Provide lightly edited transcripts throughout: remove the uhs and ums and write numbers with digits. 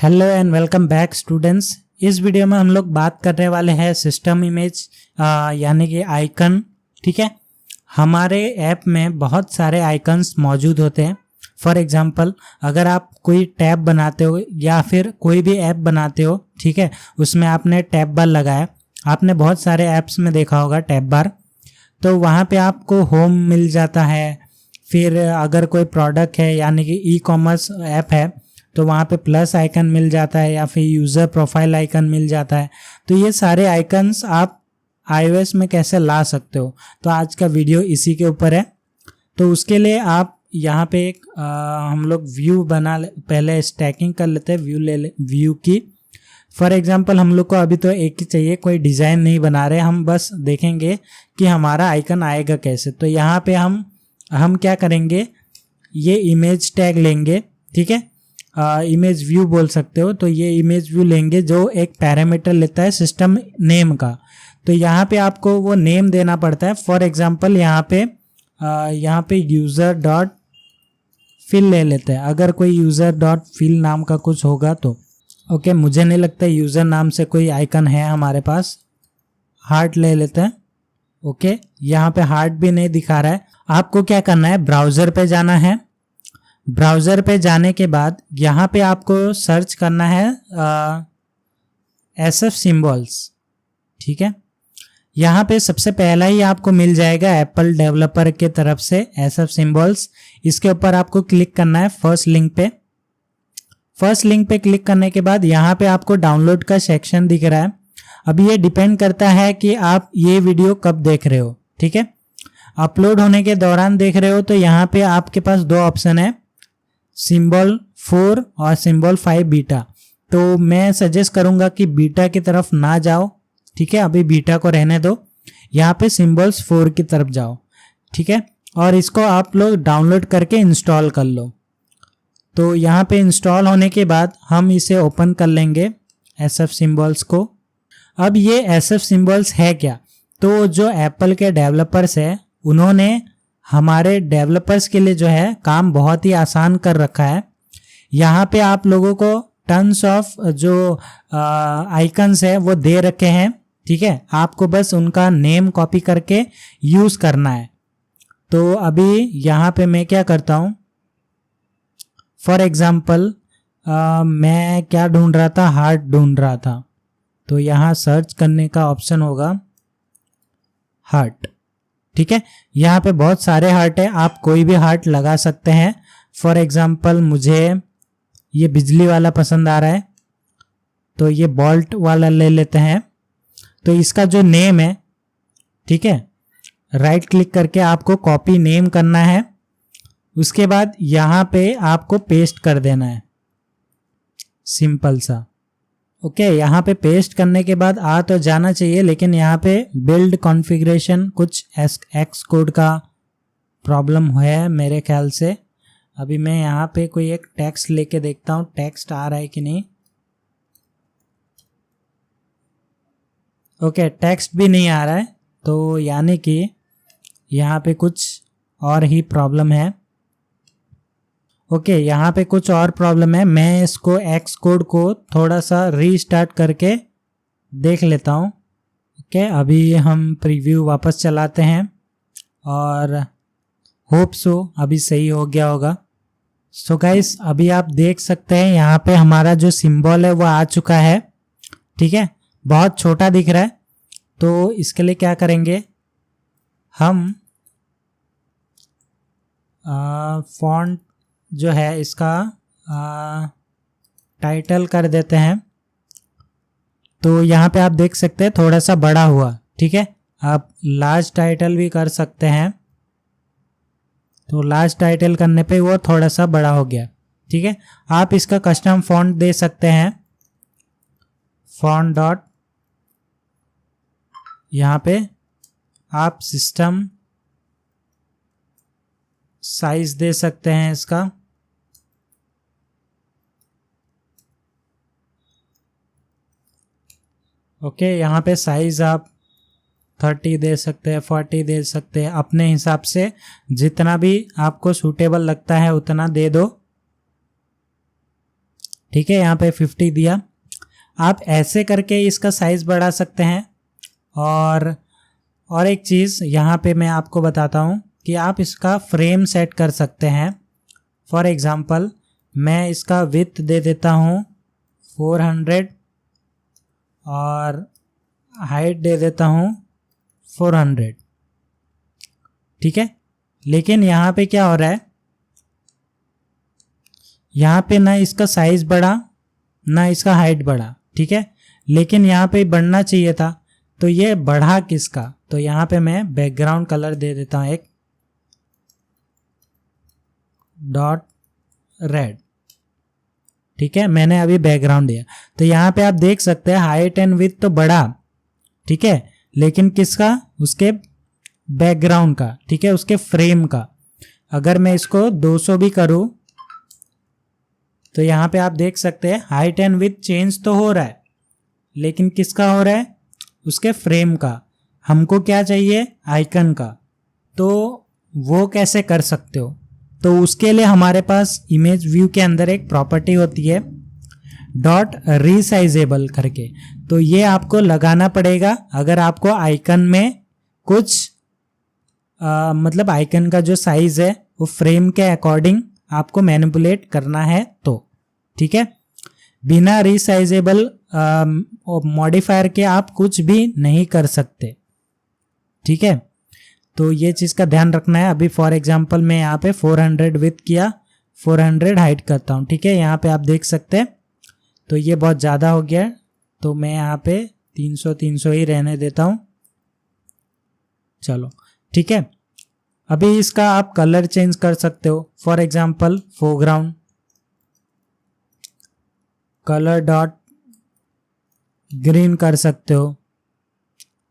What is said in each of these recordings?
Hello and welcome back students. इस video में हम लोग बात करने वाले हैं सिस्टम इमेज यानी कि आइकन। ठीक है, हमारे ऐप में बहुत सारे आइकन्स मौजूद होते हैं। फॉर एग्जांपल, अगर आप कोई टैब बनाते हो या फिर कोई भी ऐप बनाते हो, ठीक है, उसमें आपने टैब बार लगाया। आपने बहुत सारे ऐप्स में देखा होगा टैब बार, तो वहाँ पे आपको होम मिल जाता है। फिर अगर कोई प्रोडक्ट है यानी कि ई कॉमर्स ऐप है तो वहाँ पे प्लस आइकन मिल जाता है या फिर यूज़र प्रोफाइल आइकन मिल जाता है। तो ये सारे आइकन्स आप iOS में कैसे ला सकते हो, तो आज का वीडियो इसी के ऊपर है। तो उसके लिए आप यहाँ पे एक हम लोग व्यू पहले स्टैकिंग कर लेते हैं। व्यू की फॉर एग्जांपल हम लोग को अभी तो एक ही चाहिए, कोई डिज़ाइन नहीं बना रहे, हम बस देखेंगे कि हमारा आइकन आएगा कैसे। तो यहाँ पे हम क्या करेंगे, ये इमेज टैग लेंगे। ठीक है, इमेज व्यू बोल सकते हो। तो ये इमेज व्यू लेंगे जो एक पैरामीटर लेता है सिस्टम नेम का। तो यहाँ पे आपको वो नेम देना पड़ता है। फॉर एग्जांपल यहाँ पे यूज़र डॉट फिल ले लेते हैं। अगर कोई यूज़र डॉट फिल नाम का कुछ होगा तो ओके, मुझे नहीं लगता यूज़र नाम से कोई आइकन है हमारे पास। हार्ट ले लेते हैं। ओके, यहाँ पे हार्ट भी नहीं दिखा रहा है। आपको क्या करना है, ब्राउज़र पे जाना है। ब्राउज़र पे जाने के बाद यहाँ पे आपको सर्च करना है SF सिम्बॉल्स। ठीक है, यहाँ पे सबसे पहला ही आपको मिल जाएगा एप्पल डेवलपर के तरफ से SF सिम्बॉल्स। इसके ऊपर आपको क्लिक करना है फर्स्ट लिंक पे। फर्स्ट लिंक पे क्लिक करने के बाद यहाँ पे आपको डाउनलोड का सेक्शन दिख रहा है। अभी ये डिपेंड करता है कि आप ये वीडियो कब देख रहे हो। ठीक है, अपलोड होने के दौरान देख रहे हो तो यहाँ पे आपके पास दो ऑप्शन है, सिंबल 4 और सिंबल 5 बीटा। तो मैं सजेस्ट करूंगा कि बीटा की तरफ ना जाओ। ठीक है, अभी बीटा को रहने दो, यहाँ पे सिंबल्स 4 की तरफ जाओ। ठीक है, और इसको आप लोग डाउनलोड करके इंस्टॉल कर लो। तो यहाँ पे इंस्टॉल होने के बाद हम इसे ओपन कर लेंगे SF सिंबल्स को। अब ये SF सिंबल्स है क्या, तो जो एप्पल के डेवलपर्स है उन्होंने हमारे डेवलपर्स के लिए जो है काम बहुत ही आसान कर रखा है। यहाँ पे आप लोगों को टन्स ऑफ जो आइकन्स है वो दे रखे हैं। ठीक है, आपको बस उनका नेम कॉपी करके यूज़ करना है। तो अभी यहाँ पे मैं क्या करता हूँ, फॉर एग्जांपल मैं क्या ढूंढ रहा था, हार्ट ढूंढ रहा था। तो यहाँ सर्च करने का ऑप्शन होगा हार्ट। ठीक है, यहाँ पे बहुत सारे हार्ट है, आप कोई भी हार्ट लगा सकते हैं। फॉर एग्जांपल मुझे ये बिजली वाला पसंद आ रहा है, तो ये बोल्ट वाला ले लेते हैं। तो इसका जो नेम है, ठीक है, राइट क्लिक करके आपको कॉपी नेम करना है। उसके बाद यहाँ पे आपको पेस्ट कर देना है, सिंपल सा। ओके, यहाँ पे पेस्ट करने के बाद आ तो जाना चाहिए, लेकिन यहाँ पे बिल्ड कॉन्फ़िगरेशन कुछ एक्स कोड का प्रॉब्लम है मेरे ख्याल से। अभी मैं यहाँ पे कोई एक टेक्स्ट लेके देखता हूँ, टेक्स्ट आ रहा है कि नहीं। ओके, टेक्स्ट भी नहीं आ रहा है, तो यानी कि यहाँ पे कुछ और ही प्रॉब्लम है। ओके, यहाँ पे कुछ और प्रॉब्लम है। मैं इसको एक्स कोड को थोड़ा सा रीस्टार्ट करके देख लेता हूँ। ओके, अभी हम प्रीव्यू वापस चलाते हैं और होप सो अभी सही हो गया होगा। सो गाइस, अभी आप देख सकते हैं यहाँ पे हमारा जो सिंबल है वो आ चुका है। ठीक है, बहुत छोटा दिख रहा है। तो इसके लिए क्या करेंगे, हम फॉन्ट जो है इसका टाइटल कर देते हैं। तो यहाँ पे आप देख सकते हैं थोड़ा सा बड़ा हुआ। ठीक है, आप लार्ज टाइटल भी कर सकते हैं। तो लार्ज टाइटल करने पे वो थोड़ा सा बड़ा हो गया। ठीक है, आप इसका कस्टम फॉन्ट दे सकते हैं, फॉन्ट डॉट, यहाँ पे आप सिस्टम साइज दे सकते हैं इसका। ओके, यहाँ पे साइज आप 30 दे सकते हैं, 40 दे सकते हैं, अपने हिसाब से जितना भी आपको सूटेबल लगता है उतना दे दो। ठीक है, यहाँ पे 50 दिया। आप ऐसे करके इसका साइज बढ़ा सकते हैं। और एक चीज़ यहाँ पे मैं आपको बताता हूँ कि आप इसका फ्रेम सेट कर सकते हैं। फॉर एग्जांपल मैं इसका विड्थ दे देता हूँ 400 और हाइट दे देता हूँ 400, ठीक है। लेकिन यहाँ पे क्या हो रहा है, यहाँ पे ना इसका साइज बढ़ा ना इसका हाइट बढ़ा, ठीक है। लेकिन यहाँ पे बढ़ना चाहिए था, तो ये बढ़ा किसका, तो यहाँ पे मैं बैकग्राउंड कलर दे देता हूँ एक डॉट रेड, ठीक है। मैंने अभी बैकग्राउंड दिया, तो यहाँ पे आप देख सकते हैं हाइट एंड विड्थ तो बढ़ा, ठीक है, लेकिन किसका, उसके बैकग्राउंड का, ठीक है, उसके फ्रेम का। अगर मैं इसको 200 भी करूं तो यहाँ पे आप देख सकते हैं हाइट एंड विड्थ चेंज तो हो रहा है, लेकिन किसका हो रहा है, उसके फ्रेम का। हमको क्या चाहिए, आइकन का। तो वो कैसे कर सकते हो, तो उसके लिए हमारे पास इमेज व्यू के अंदर एक प्रॉपर्टी होती है डॉट रीसाइजेबल करके। तो ये आपको लगाना पड़ेगा अगर आपको आइकन में कुछ मतलब आइकन का जो साइज है वो फ्रेम के अकॉर्डिंग आपको मैनिपुलेट करना है, तो ठीक है। बिना रीसाइजेबल मॉडिफायर के आप कुछ भी नहीं कर सकते, ठीक है। तो ये चीज़ का ध्यान रखना है। अभी फॉर एग्जांपल मैं यहाँ पे 400 विड्थ किया, 400 हाइट करता हूँ, ठीक है। यहाँ पे आप देख सकते हैं तो ये बहुत ज़्यादा हो गया, तो मैं यहाँ पे 300 ही रहने देता हूँ, चलो, ठीक है। अभी इसका आप कलर चेंज कर सकते हो। For example foreground colour dot green कर सकते हो,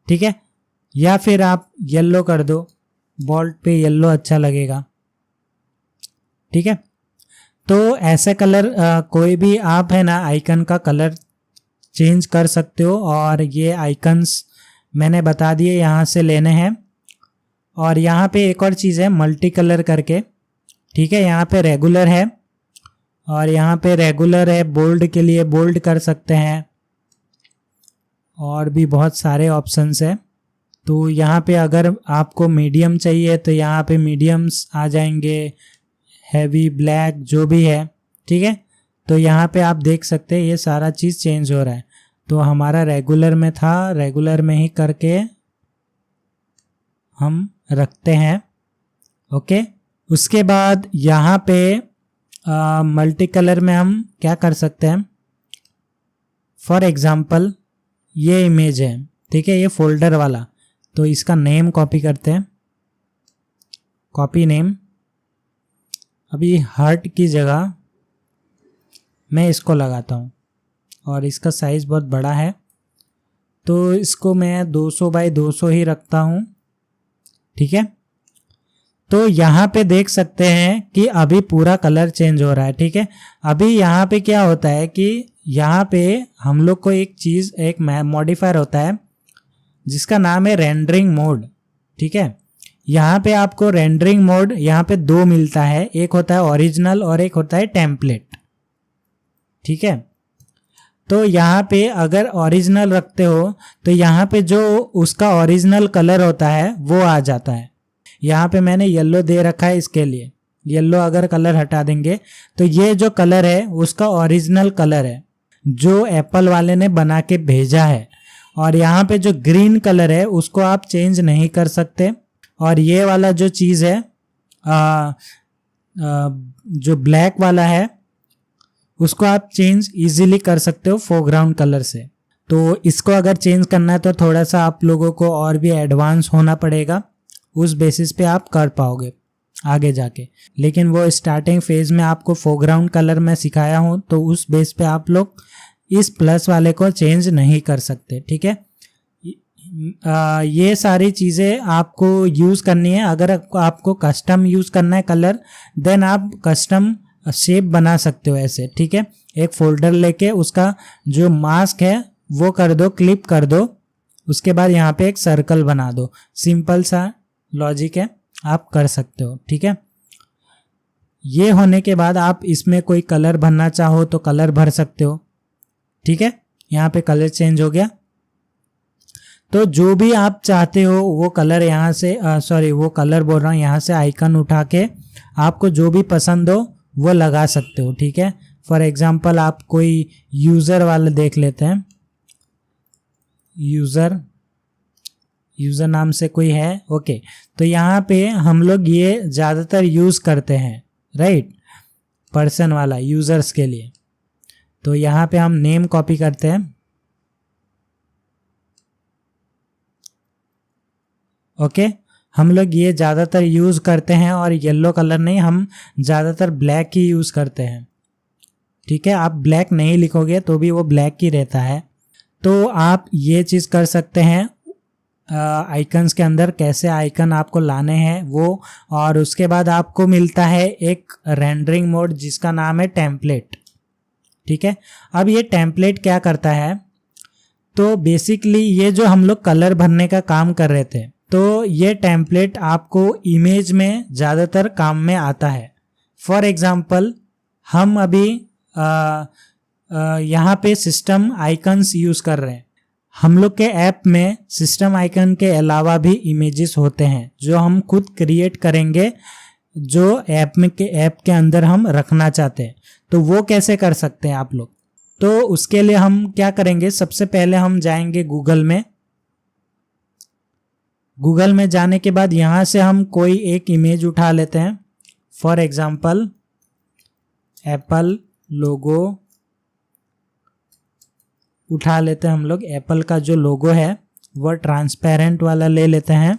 ठीक है, या फिर आप येलो कर दो, बॉल्ट पे येलो अच्छा लगेगा, ठीक है। तो ऐसे कलर कोई भी आप है ना आइकन का कलर चेंज कर सकते हो। और ये आइकन्स मैंने बता दिए यहाँ से लेने हैं। और यहाँ पे एक और चीज़ है मल्टी कलर करके, ठीक है। यहाँ पे रेगुलर है और यहाँ पे रेगुलर है, बोल्ड के लिए बोल्ड कर सकते हैं, और भी बहुत सारे ऑप्शंस है। तो यहाँ पे अगर आपको मीडियम चाहिए तो यहाँ पे मीडियम्स आ जाएंगे, हैवी, ब्लैक, जो भी है, ठीक है। तो यहाँ पे आप देख सकते हैं ये सारा चीज़ चेंज हो रहा है। तो हमारा रेगुलर में था, रेगुलर में ही करके हम रखते हैं, ओके। उसके बाद यहाँ पे मल्टी कलर में हम क्या कर सकते हैं, फॉर एग्जांपल ये इमेज है, ठीक है, ये फोल्डर वाला, तो इसका नेम कॉपी करते हैं, कॉपी नेम। अभी हार्ट की जगह मैं इसको लगाता हूँ और इसका साइज़ बहुत बड़ा है, तो इसको मैं 200 बाई 200 ही रखता हूँ, ठीक है। तो यहाँ पे देख सकते हैं कि अभी पूरा कलर चेंज हो रहा है, ठीक है। अभी यहाँ पे क्या होता है कि यहाँ पे हम लोग को एक चीज़, एक मॉडिफायर होता है जिसका नाम है रेंडरिंग मोड, ठीक है। यहाँ पे आपको रेंडरिंग मोड यहाँ पे दो मिलता है, एक होता है ओरिजिनल और एक होता है टेम्पलेट, ठीक है। तो यहाँ पे अगर ओरिजिनल रखते हो तो यहाँ पे जो उसका ओरिजिनल कलर होता है वो आ जाता है। यहाँ पे मैंने येलो दे रखा है, इसके लिए येलो अगर कलर हटा देंगे तो ये जो कलर है उसका ओरिजिनल कलर है जो एप्पल वाले ने बना के भेजा है। और यहाँ पे जो ग्रीन कलर है उसको आप चेंज नहीं कर सकते। और ये वाला जो चीज़ है जो ब्लैक वाला है उसको आप चेंज इजीली कर सकते हो फोरग्राउंड कलर से। तो इसको अगर चेंज करना है तो थोड़ा सा आप लोगों को और भी एडवांस होना पड़ेगा, उस बेसिस पे आप कर पाओगे आगे जाके। लेकिन वो स्टार्टिंग फेज में आपको फोरग्राउंड कलर में सिखाया हूँ, तो उस बेस पे आप लोग इस प्लस वाले को चेंज नहीं कर सकते, ठीक है। ये सारी चीज़ें आपको यूज़ करनी है। अगर आपको कस्टम यूज़ करना है कलर, देन आप कस्टम शेप बना सकते हो ऐसे, ठीक है। एक फोल्डर लेके उसका जो मास्क है वो कर दो, क्लिप कर दो, उसके बाद यहाँ पे एक सर्कल बना दो। सिंपल सा लॉजिक है, आप कर सकते हो, ठीक है। ये होने के बाद आप इसमें कोई कलर भरना चाहो तो कलर भर सकते हो। ठीक है, यहाँ पे कलर चेंज हो गया। तो जो भी आप चाहते हो वो कलर यहाँ से वो कलर बोल रहा हूँ, यहाँ से आइकन उठा के आपको जो भी पसंद हो वो लगा सकते हो। ठीक है, फॉर एग्जांपल आप कोई यूज़र वाला देख लेते हैं। यूज़र नाम से कोई है, ओके। तो यहाँ पे हम लोग ये ज़्यादातर यूज़ करते हैं, राइट, पर्सन वाला यूज़र्स के लिए। तो यहाँ पे हम नेम कॉपी करते हैं, ओके। हम लोग ये ज़्यादातर यूज़ करते हैं और येलो कलर नहीं, हम ज़्यादातर ब्लैक ही यूज़ करते हैं। ठीक है, आप ब्लैक नहीं लिखोगे तो भी वो ब्लैक ही रहता है। तो आप ये चीज़ कर सकते हैं आइकन्स के अंदर, कैसे आइकन आपको लाने हैं वो। और उसके बाद आपको मिलता है एक रेंडरिंग मोड जिसका नाम है टेम्पलेट। ठीक है, अब ये टेम्पलेट क्या करता है, तो बेसिकली ये जो हम लोग कलर भरने का काम कर रहे थे, तो ये टेम्पलेट आपको इमेज में ज़्यादातर काम में आता है। फॉर एग्जांपल हम अभी यहाँ पे सिस्टम आइकन्स यूज़ कर रहे हैं। हम लोग के ऐप में सिस्टम आइकन के अलावा भी इमेजेस होते हैं जो हम खुद क्रिएट करेंगे, जो ऐप के अंदर हम रखना चाहते हैं। तो वो कैसे कर सकते हैं आप लोग, तो उसके लिए हम क्या करेंगे, सबसे पहले हम जाएंगे गूगल में। गूगल में जाने के बाद यहाँ से हम कोई एक इमेज उठा लेते हैं। फॉर एग्जांपल एप्पल लोगो उठा लेते हैं हम लोग। एप्पल का जो लोगो है वो ट्रांसपेरेंट वाला ले लेते हैं।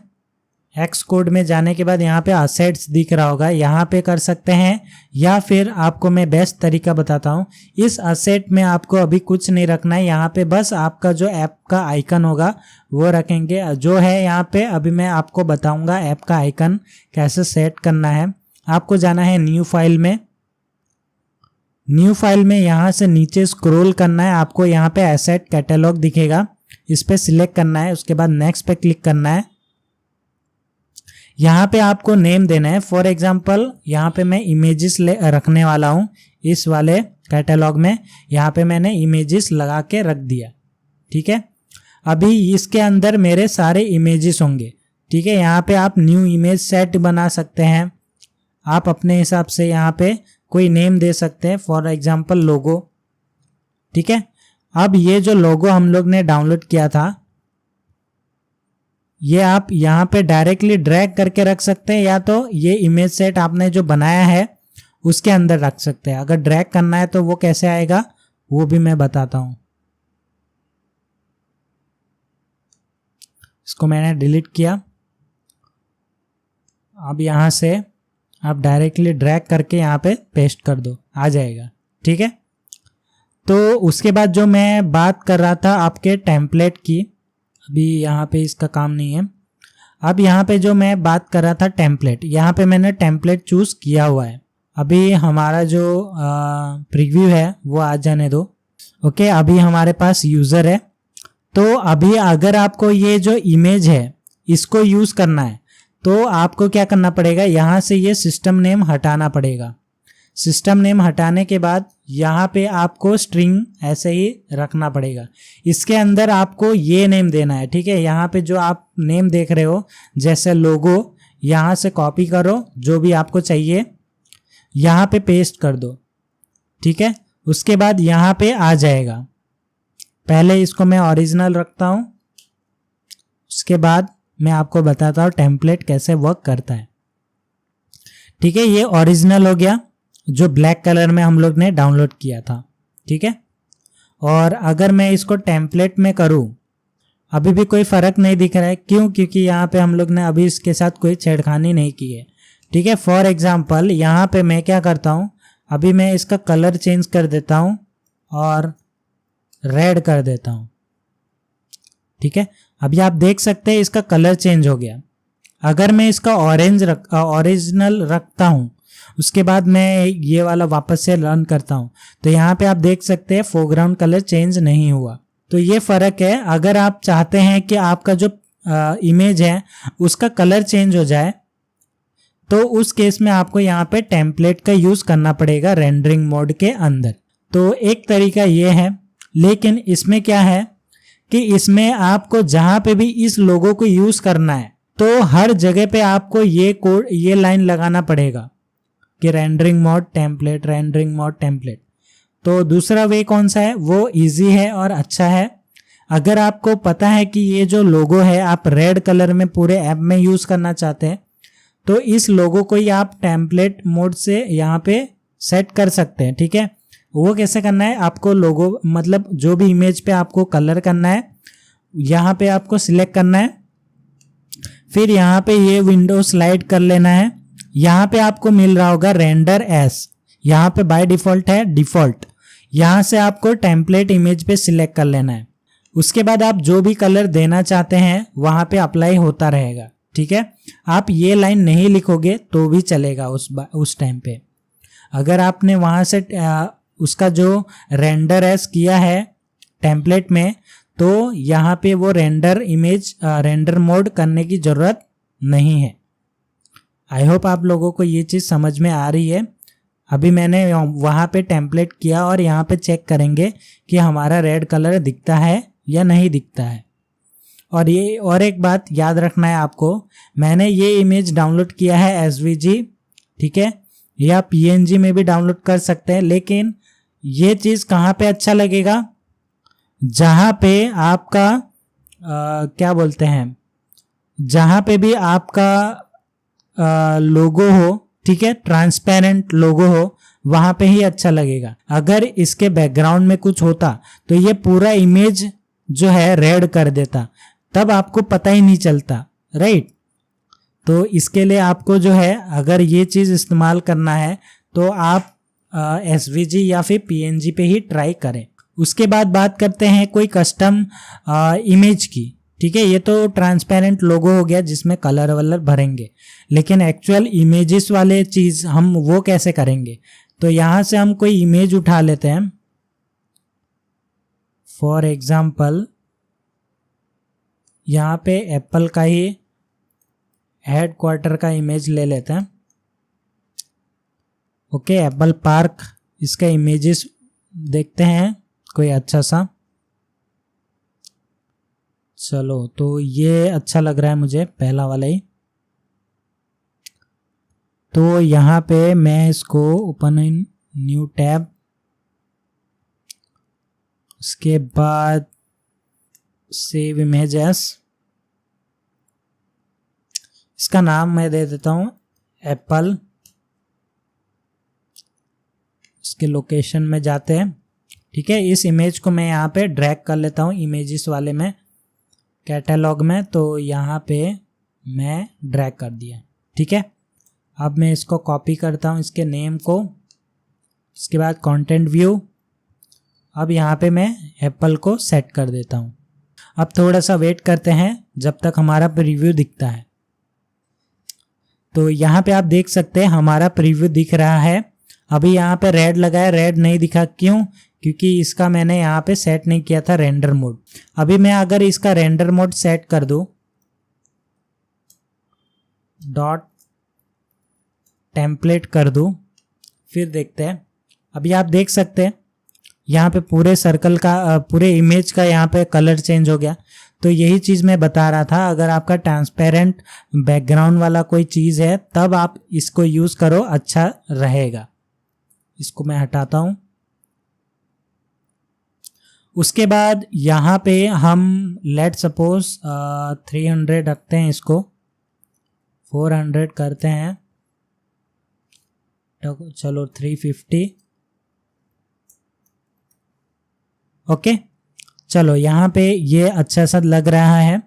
एक्स कोड में जाने के बाद यहाँ पे असेट्स दिख रहा होगा, यहाँ पे कर सकते हैं। या फिर आपको मैं बेस्ट तरीका बताता हूँ, इस असेट में आपको अभी कुछ नहीं रखना है, यहाँ पे बस आपका जो ऐप का आइकन होगा वो रखेंगे जो है यहाँ पे। अभी मैं आपको बताऊंगा ऐप का आइकन कैसे सेट करना है। आपको जाना है न्यू फाइल में। न्यू फाइल में यहाँ से नीचे स्क्रॉल करना है, आपको यहाँ पे एसेट कैटलॉग दिखेगा, इस पे सिलेक्ट करना है। उसके बाद नेक्स्ट पे क्लिक करना है। यहाँ पे आपको नेम देना है। फॉर एग्जांपल यहाँ पे मैं इमेजेस रखने वाला हूँ, इस वाले कैटलॉग में यहाँ पे मैंने इमेजेस लगा के रख दिया। ठीक है, अभी इसके अंदर मेरे सारे इमेजेस होंगे। ठीक है, यहाँ पे आप न्यू इमेज सेट बना सकते हैं, आप अपने हिसाब से यहाँ पे कोई नेम दे सकते हैं, फॉर एग्जांपल लोगो। ठीक है, अब ये जो लोगो हम लोग ने डाउनलोड किया था, ये आप यहाँ पे डायरेक्टली ड्रैग करके रख सकते हैं, या तो ये इमेज सेट आपने जो बनाया है उसके अंदर रख सकते हैं। अगर ड्रैग करना है तो वो कैसे आएगा वो भी मैं बताता हूँ। इसको मैंने डिलीट किया। अब यहाँ से आप डायरेक्टली ड्रैग करके यहाँ पे पेस्ट कर दो, आ जाएगा। ठीक है, तो उसके बाद जो मैं बात कर रहा था आपके टेम्पलेट की, अभी यहाँ पे इसका काम नहीं है। अब यहाँ पे जो मैं बात कर रहा था टेम्पलेट, यहाँ पे मैंने टेम्पलेट चूज किया हुआ है। अभी हमारा जो प्रीव्यू है वो आ जाने दो। ओके, अभी हमारे पास यूज़र है। तो अभी अगर आपको ये जो इमेज है इसको यूज़ करना है तो आपको क्या करना पड़ेगा, यहाँ से ये सिस्टम नेम हटाना पड़ेगा। सिस्टम नेम हटाने के बाद यहाँ पे आपको स्ट्रिंग ऐसे ही रखना पड़ेगा। इसके अंदर आपको ये नेम देना है। ठीक है, यहाँ पे जो आप नेम देख रहे हो जैसे लोगो, यहाँ से कॉपी करो, जो भी आपको चाहिए यहाँ पे पेस्ट कर दो। ठीक है, उसके बाद यहाँ पे आ जाएगा। पहले इसको मैं ओरिजिनल रखता हूँ, उसके बाद मैं आपको बताता हूँ टेम्पलेट कैसे वर्क करता है। ठीक है, ये ओरिजिनल हो गया जो ब्लैक कलर में हम लोग ने डाउनलोड किया था। ठीक है, और अगर मैं इसको टेम्पलेट में करूँ, अभी भी कोई फ़र्क नहीं दिख रहा है। क्यों? क्योंकि यहाँ पे हम लोग ने अभी इसके साथ कोई छेड़खानी नहीं की है। ठीक है, फॉर एग्जांपल यहाँ पे मैं क्या करता हूँ, अभी मैं इसका कलर चेंज कर देता हूँ और रेड कर देता हूँ। ठीक है, अभी आप देख सकते हैं इसका कलर चेंज हो गया। अगर मैं इसका ओरिजिनल रखता हूँ, उसके बाद मैं ये वाला वापस से रन करता हूँ, तो यहाँ पे आप देख सकते हैं फोरग्राउंड कलर चेंज नहीं हुआ। तो ये फ़र्क है। अगर आप चाहते हैं कि आपका जो इमेज है उसका कलर चेंज हो जाए, तो उस केस में आपको यहाँ पे टेम्पलेट का यूज करना पड़ेगा रेंडरिंग मोड के अंदर। तो एक तरीका ये है, लेकिन इसमें क्या है कि इसमें आपको जहां पे भी इस लोगो को यूज करना है तो हर जगह पे आपको ये कोड, ये लाइन लगाना पड़ेगा कि rendering mode template, rendering mode template. तो दूसरा वे कौन सा है, वो इजी है और अच्छा है। अगर आपको पता है कि ये जो लोगो है आप रेड कलर में पूरे ऐप में यूज करना चाहते हैं, तो इस लोगो को ही आप टेम्पलेट मोड से यहाँ पे सेट कर सकते हैं। ठीक है, वो कैसे करना है, आपको लोगो मतलब जो भी इमेज पे आपको कलर करना है यहाँ पे आपको सिलेक्ट करना है, फिर यहाँ पे ये विंडो स्लाइड कर लेना है। यहाँ पे आपको मिल रहा होगा रेंडर एस, यहाँ पे बाय डिफॉल्ट है डिफॉल्ट, यहाँ से आपको टेम्पलेट इमेज पे सिलेक्ट कर लेना है। उसके बाद आप जो भी कलर देना चाहते हैं वहां पे अप्लाई होता रहेगा। ठीक है, आप ये लाइन नहीं लिखोगे तो भी चलेगा उस टाइम पे। अगर आपने वहां से उसका जो रेंडर एस किया है टेम्पलेट में, तो यहाँ पे वो रेंडर इमेज रेंडर मोड करने की जरूरत नहीं है। आई होप आप लोगों को ये चीज़ समझ में आ रही है। अभी मैंने वहाँ पे टेम्पलेट किया और यहाँ पे चेक करेंगे कि हमारा रेड कलर दिखता है या नहीं दिखता है। और एक बात याद रखना है आपको, मैंने ये इमेज डाउनलोड किया है SVG, ठीक है, या PNG में भी डाउनलोड कर सकते हैं। लेकिन ये चीज़ कहाँ पे अच्छा लगेगा, जहाँ पे आपका क्या बोलते हैं, जहाँ पे भी आपका लोगो हो, ठीक है, ट्रांसपेरेंट लोगो हो, वहां पे ही अच्छा लगेगा। अगर इसके बैकग्राउंड में कुछ होता तो ये पूरा इमेज जो है रेड कर देता, तब आपको पता ही नहीं चलता, राइट। तो इसके लिए आपको जो है अगर ये चीज़ इस्तेमाल करना है तो आप SVG या फिर PNG पे ही ट्राई करें। उसके बाद बात करते हैं कोई कस्टम इमेज की। ठीक है, ये तो ट्रांसपेरेंट लोगो हो गया जिसमें कलर वलर भरेंगे, लेकिन एक्चुअल इमेजेस वाले चीज़ हम वो कैसे करेंगे। तो यहाँ से हम कोई इमेज उठा लेते हैं। फॉर एग्जाम्पल यहाँ पे एप्पल का ही हेडक्वार्टर का इमेज ले लेते हैं। ओके, एप्पल पार्क, इसका इमेजेस देखते हैं कोई अच्छा सा। चलो, तो ये अच्छा लग रहा है मुझे, पहला वाला ही। तो यहाँ पे मैं इसको ओपन इन न्यू टैब, उसके बाद सेव इमेज एस, इसका नाम मैं दे देता हूँ एप्पल। इसके लोकेशन में जाते हैं। ठीक है, इस इमेज को मैं यहाँ पे ड्रैग कर लेता हूँ इमेजेस वाले में, कैटलॉग में। तो यहाँ पे मैं ड्रैग कर दिया। ठीक है, अब मैं इसको कॉपी करता हूँ, इसके नेम को, इसके बाद कंटेंट व्यू। अब यहाँ पे मैं एप्पल को सेट कर देता हूँ। अब थोड़ा सा वेट करते हैं जब तक हमारा प्रीव्यू दिखता है। तो यहाँ पे आप देख सकते हैं हमारा प्रीव्यू दिख रहा है। अभी यहाँ पे रेड लगा है, रेड नहीं दिखा, क्यों? क्योंकि इसका मैंने यहाँ पे सेट नहीं किया था रेंडर मोड। अभी मैं अगर इसका रेंडर मोड सेट कर दूं, डॉट टेम्पलेट कर दूं, फिर देखते हैं। अभी आप देख सकते हैं यहाँ पे पूरे सर्कल का, पूरे इमेज का यहाँ पे कलर चेंज हो गया। तो यही चीज़ मैं बता रहा था, अगर आपका ट्रांसपेरेंट बैकग्राउंड वाला कोई चीज़ है तब आप इसको यूज़ करो, अच्छा रहेगा। इसको मैं हटाता हूँ। उसके बाद यहाँ पे हम लेट सपोज 300 रखते हैं, इसको 400 करते हैं, तो चलो 350। ओके, चलो यहाँ पे ये अच्छा सा लग रहा है।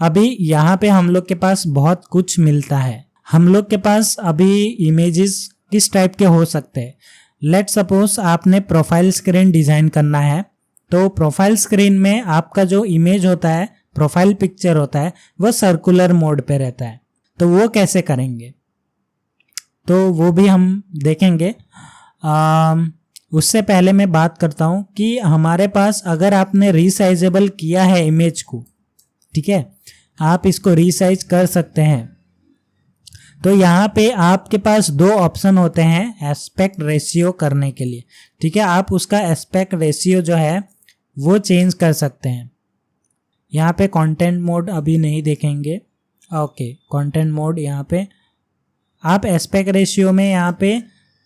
अभी यहाँ पे हम लोग के पास बहुत कुछ मिलता है। हम लोग के पास अभी इमेजेस किस टाइप के हो सकते हैं। लेट सपोज आपने प्रोफाइल स्क्रीन डिज़ाइन करना है, तो प्रोफाइल स्क्रीन में आपका जो इमेज होता है, प्रोफाइल पिक्चर होता है, वो सर्कुलर मोड पे रहता है। तो वो कैसे करेंगे, तो वो भी हम देखेंगे। उससे पहले मैं बात करता हूँ कि हमारे पास अगर आपने रीसाइजेबल किया है इमेज को, ठीक है, आप इसको रीसाइज कर सकते हैं। तो यहाँ पे आपके पास दो ऑप्शन होते हैं एस्पेक्ट रेशियो करने के लिए, ठीक है। आप उसका एस्पेक्ट रेशियो जो है वो चेंज कर सकते हैं। यहाँ पे कंटेंट मोड अभी नहीं देखेंगे, ओके। कंटेंट मोड यहाँ पे आप एस्पेक्ट रेशियो में यहाँ पे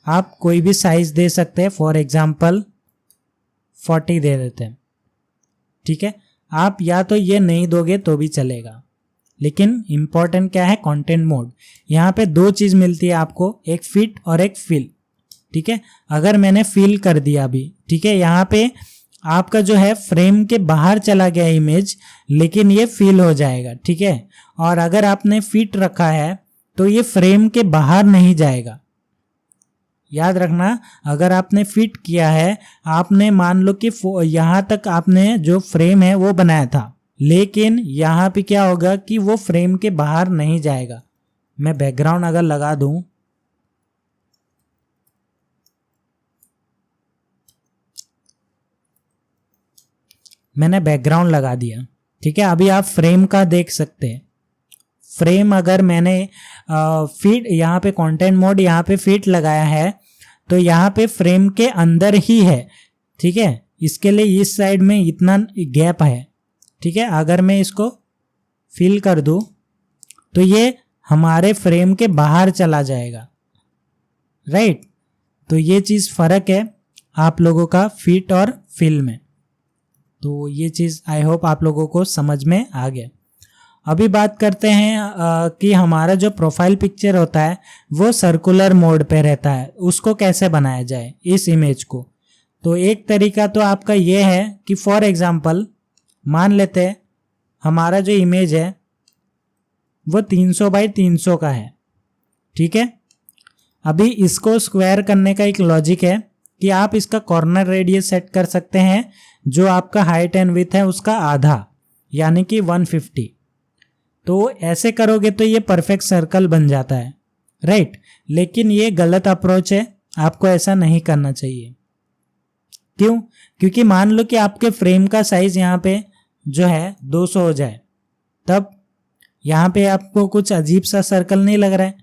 आप कोई भी साइज दे सकते हैं, फॉर एग्जांपल 40 दे देते हैं, ठीक है। आप या तो ये नहीं दोगे तो भी चलेगा, लेकिन इंपॉर्टेंट क्या है, कंटेंट मोड। यहाँ पे दो चीज मिलती है आपको, एक फिट और एक फिल, ठीक है। अगर मैंने फिल कर दिया अभी, ठीक है, यहाँ पे आपका जो है फ्रेम के बाहर चला गया इमेज, लेकिन ये फिल हो जाएगा, ठीक है। और अगर आपने फिट रखा है तो ये फ्रेम के बाहर नहीं जाएगा। याद रखना, अगर आपने फिट किया है, आपने मान लो कि यहाँ तक आपने जो फ्रेम है वो बनाया था, लेकिन यहाँ पे क्या होगा कि वो फ्रेम के बाहर नहीं जाएगा। मैं बैकग्राउंड अगर लगा दूं, मैंने बैकग्राउंड लगा दिया, ठीक है। अभी आप फ्रेम का देख सकते हैं। फ्रेम अगर मैंने फिट, यहाँ पे कंटेंट मोड, यहाँ पे फिट लगाया है, तो यहाँ पे फ्रेम के अंदर ही है, ठीक है। इसके लिए इस साइड में इतना गैप है, ठीक है। अगर मैं इसको फिल कर दूं तो ये हमारे फ्रेम के बाहर चला जाएगा, राइट। तो ये चीज़ फर्क है आप लोगों का फिट और फिल में। तो ये चीज़ आई होप आप लोगों को समझ में आ गया। अभी बात करते हैं कि हमारा जो प्रोफाइल पिक्चर होता है वो सर्कुलर मोड पे रहता है, उसको कैसे बनाया जाए इस इमेज को। तो एक तरीका तो आपका ये है कि फॉर एग्जांपल मान लेते हैं हमारा जो इमेज है वो 300 बाई 300 का है, ठीक है। अभी इसको स्क्वायर करने का एक लॉजिक है कि आप इसका कॉर्नर रेडियस सेट कर सकते हैं जो आपका हाइट एंड विड्थ है उसका आधा, यानी कि 150। तो ऐसे करोगे तो ये परफेक्ट सर्कल बन जाता है, राइट। लेकिन ये गलत अप्रोच है, आपको ऐसा नहीं करना चाहिए। क्यों? क्योंकि मान लो कि आपके फ्रेम का साइज यहाँ पे जो है 200 हो जाए, तब यहाँ पे आपको कुछ अजीब सा सर्कल नहीं लग रहा है।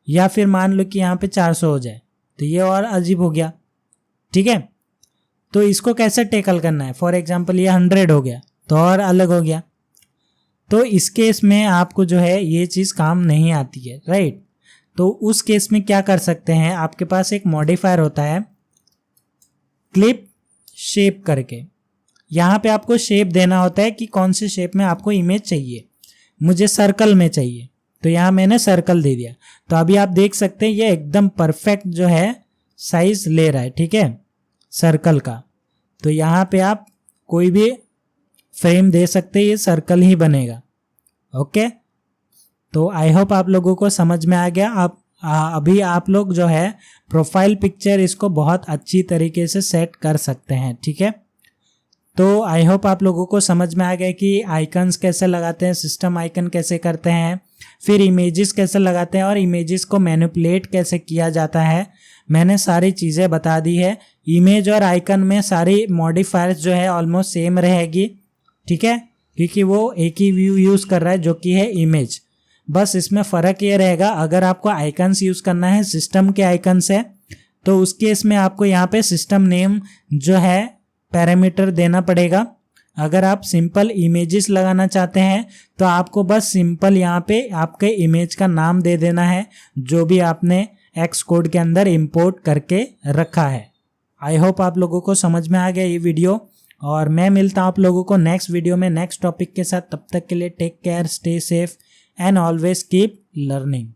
या फिर मान लो कि यहाँ पे 400 हो जाए तो ये और अजीब हो गया, ठीक है। तो इसको कैसे टेकल करना है, फॉर एग्जाम्पल ये 100 हो गया तो और अलग हो गया। तो इस केस में आपको जो है ये चीज़ काम नहीं आती है, राइट। तो उस केस में क्या कर सकते हैं, आपके पास एक मॉडिफायर होता है क्लिप शेप करके। यहाँ पे आपको शेप देना होता है कि कौन से शेप में आपको इमेज चाहिए। मुझे सर्कल में चाहिए तो यहाँ मैंने सर्कल दे दिया। तो अभी आप देख सकते हैं ये एकदम परफेक्ट जो है साइज ले रहा है, ठीक है, सर्कल का। तो यहाँ पे आप कोई भी फ्रेम दे सकते हैं, ये सर्कल ही बनेगा, ओके। तो आई होप आप लोगों को समझ में आ गया। अभी आप लोग जो है प्रोफाइल पिक्चर इसको बहुत अच्छी तरीके से सेट कर सकते हैं, ठीक है। तो आई होप आप लोगों को समझ में आ गया कि आइकन्स कैसे लगाते हैं, सिस्टम आइकन कैसे करते हैं, फिर इमेजेस कैसे लगाते हैं और इमेजेस को मैनिपुलेट कैसे किया जाता है। मैंने सारी चीज़ें बता दी है। इमेज और आइकन में सारी मॉडिफायर्स जो है ऑलमोस्ट सेम रहेगी, ठीक है, क्योंकि वो एक ही व्यू यूज़ कर रहा है जो कि है इमेज। बस इसमें फ़र्क ये रहेगा, अगर आपको आइकन्स यूज़ करना है सिस्टम के आइकन्स है तो उस केस में आपको यहाँ पे सिस्टम नेम जो है पैरामीटर देना पड़ेगा। अगर आप सिंपल इमेजेस लगाना चाहते हैं तो आपको बस सिंपल यहाँ पे आपके इमेज का नाम दे देना है जो भी आपने एक्स कोड के अंदर इंपोर्ट करके रखा है। आई होप आप लोगों को समझ में आ गया ये वीडियो, और मैं मिलता हूँ आप लोगों को नेक्स्ट वीडियो में नेक्स्ट टॉपिक के साथ। तब तक के लिए take care, stay safe and always keep learning.